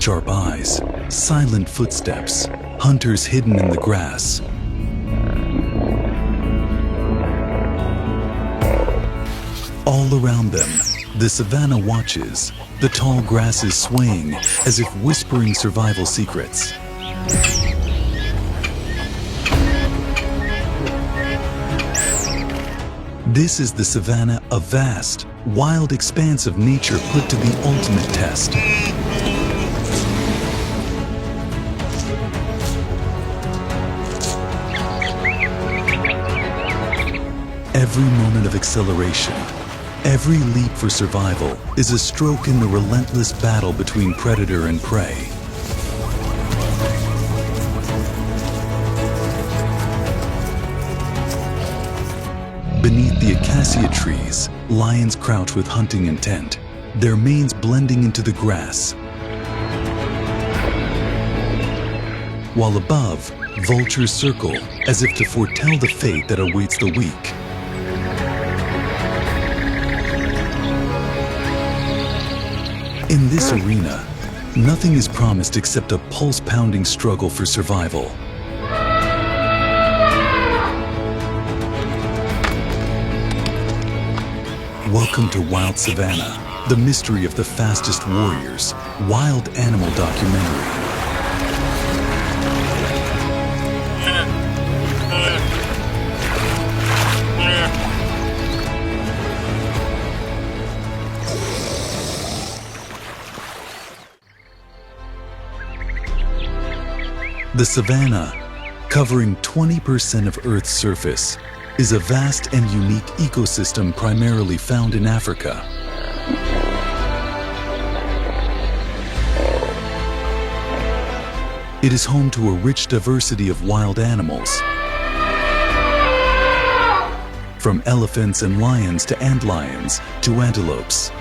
Sharp eyes, silent footsteps, hunters hidden in the grass. All around them, the savanna watches, the tall grasses swaying as if whispering survival secrets. This is the savanna, a vast, wild expanse of nature put to the ultimate test. Every moment of acceleration, every leap for survival is a stroke in the relentless battle between predator and prey. Beneath the acacia trees, lions crouch with hunting intent, their manes blending into the grass. While above, vultures circle as if to foretell the fate that awaits the weak. In this arena, nothing is promised except a pulse-pounding struggle for survival. Welcome to Wild Savannah, the mystery of the fastest warriors, wild animal documentary. The savanna, covering 20% of Earth's surface, is a vast and unique ecosystem primarily found in Africa. It is home to a rich diversity of wild animals, from elephants and lions to antlions to antelopes.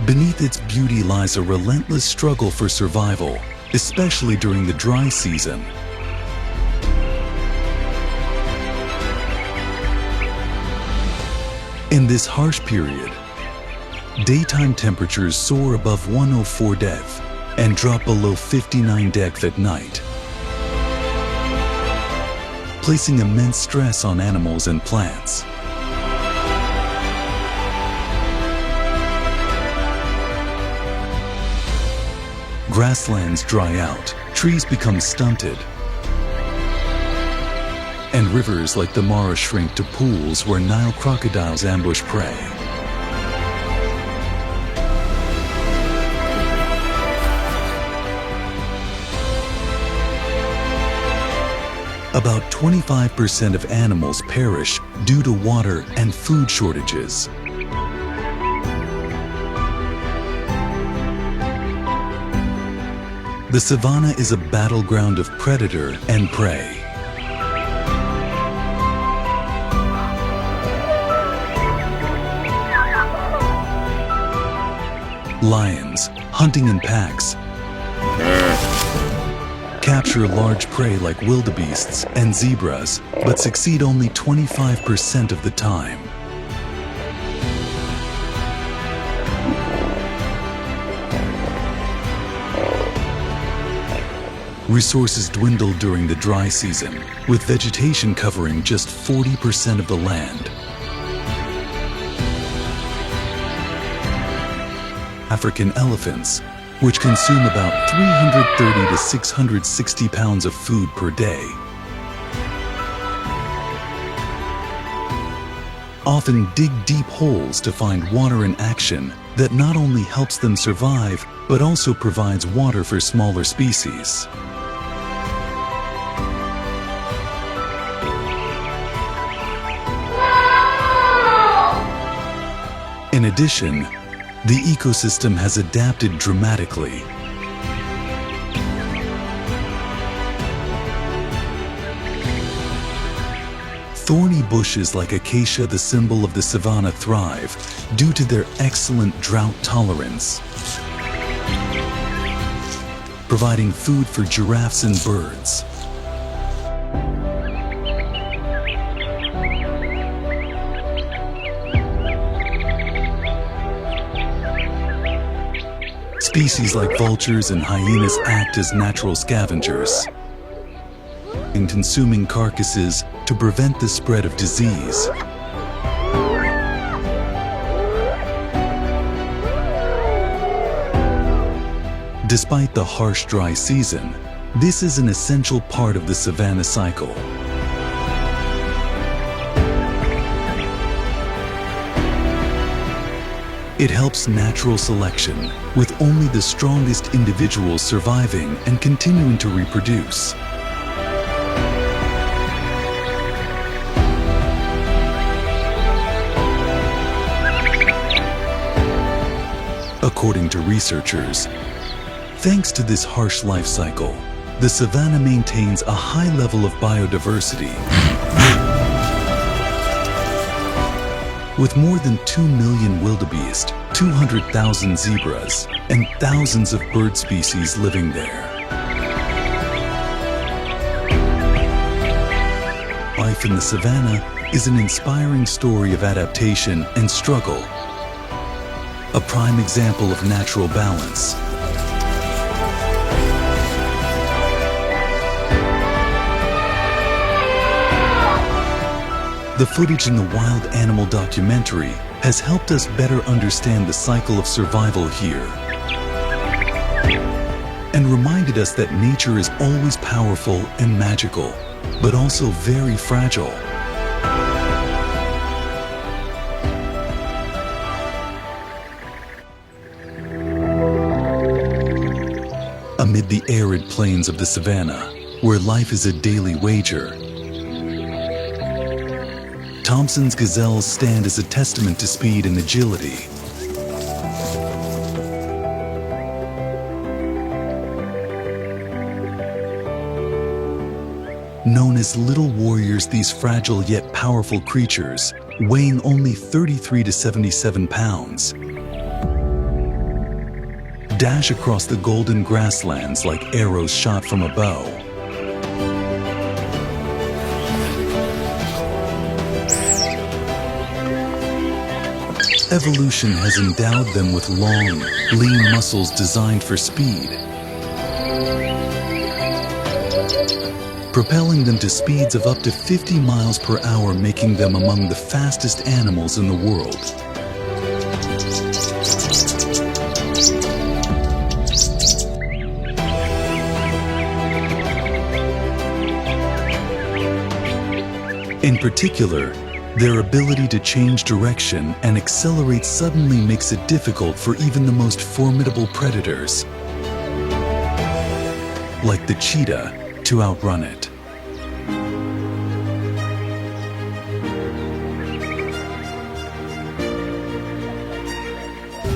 Beneath its beauty lies a relentless struggle for survival, especially during the dry season. In this harsh period, daytime temperatures soar above 104 degrees and drop below 59 degrees at night, placing immense stress on animals and plants. Grasslands dry out, trees become stunted, and rivers like the Mara shrink to pools where Nile crocodiles ambush prey. About 25% of animals perish due to water and food shortages. The savanna is a battleground of predator and prey. Lions, hunting in packs, capture large prey like wildebeests and zebras, but succeed only 25% of the time. Resources dwindle during the dry season, with vegetation covering just 40% of the land. African elephants, which consume about 330 to 660 pounds of food per day, often dig deep holes to find water in action that not only helps them survive, but also provides water for smaller species. In addition, the ecosystem has adapted dramatically. Thorny bushes like acacia, the symbol of the savanna, thrive due to their excellent drought tolerance, providing food for giraffes and birds. Species like vultures and hyenas act as natural scavengers in consuming carcasses to prevent the spread of disease. Despite the harsh dry season, this is an essential part of the savanna cycle. It helps natural selection, with only the strongest individuals surviving and continuing to reproduce. According to researchers, thanks to this harsh life cycle, the savanna maintains a high level of biodiversity. With more than 2 million wildebeest, 200,000 zebras, and thousands of bird species living there. Life in the savanna is an inspiring story of adaptation and struggle, a prime example of natural balance. The footage in the Wild Animal documentary has helped us better understand the cycle of survival here and reminded us that nature is always powerful and magical, but also very fragile. Amid the arid plains of the savanna, where life is a daily wager, Thomson's gazelles stand as a testament to speed and agility. Known as little warriors, these fragile yet powerful creatures, weighing only 33 to 77 pounds, dash across the golden grasslands like arrows shot from a bow. Evolution has endowed them with long, lean muscles designed for speed, propelling them to speeds of up to 50 miles per hour, making them among the fastest animals in the world. In particular, their ability to change direction and accelerate suddenly makes it difficult for even the most formidable predators, like the cheetah, to outrun it.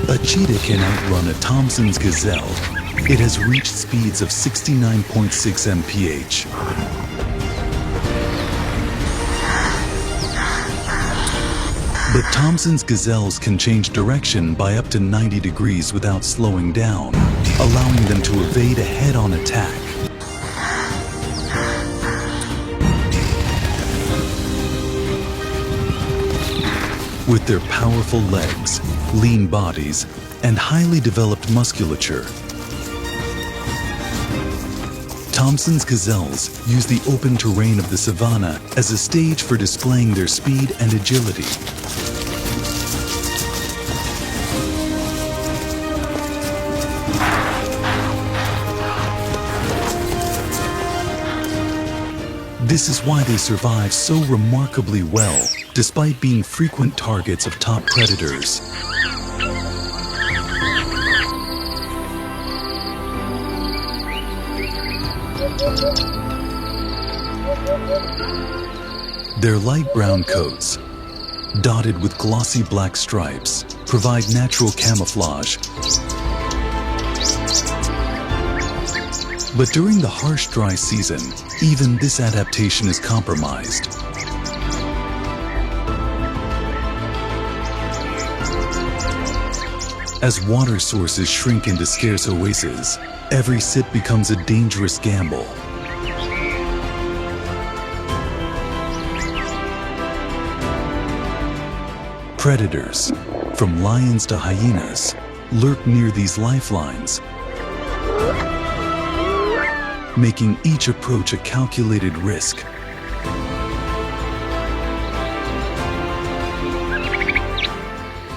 A cheetah can outrun a Thomson's gazelle. It has reached speeds of 69.6 mph. But Thomson's gazelles can change direction by up to 90 degrees without slowing down, allowing them to evade a head-on attack. With their powerful legs, lean bodies, and highly developed musculature, Thomson's gazelles use the open terrain of the savanna as a stage for displaying their speed and agility. This is why they survive so remarkably well, despite being frequent targets of top predators. Their light brown coats, dotted with glossy black stripes, provide natural camouflage. But during the harsh dry season, even this adaptation is compromised. As water sources shrink into scarce oases, every sip becomes a dangerous gamble. Predators, from lions to hyenas, lurk near these lifelines, making each approach a calculated risk.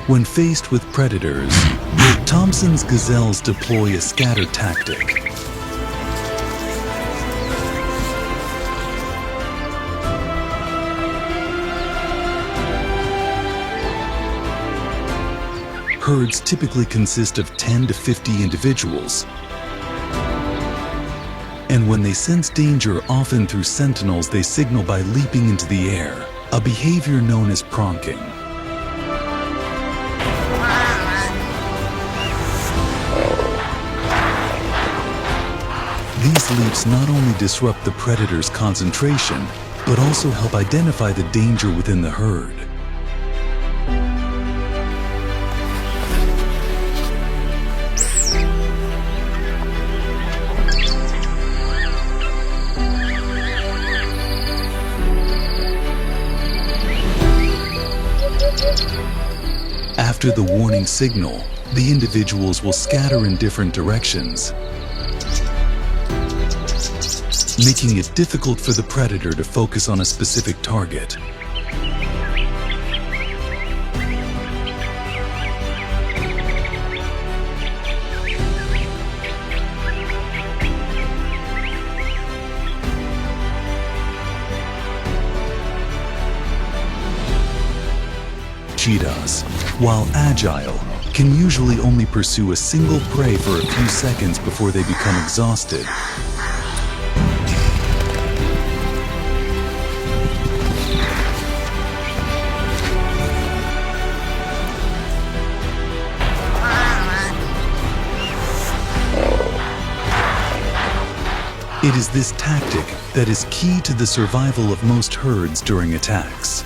When faced with predators, Thompson's gazelles deploy a scatter tactic. Herds typically consist of 10 to 50 individuals. And when they sense danger, often through sentinels, they signal by leaping into the air, a behavior known as pronking. These leaps not only disrupt the predator's concentration, but also help identify the danger within the herd. After the warning signal, the individuals will scatter in different directions, making it difficult for the predator to focus on a specific target. Cheetahs, while agile, can usually only pursue a single prey for a few seconds before they become exhausted. It is this tactic that is key to the survival of most herds during attacks.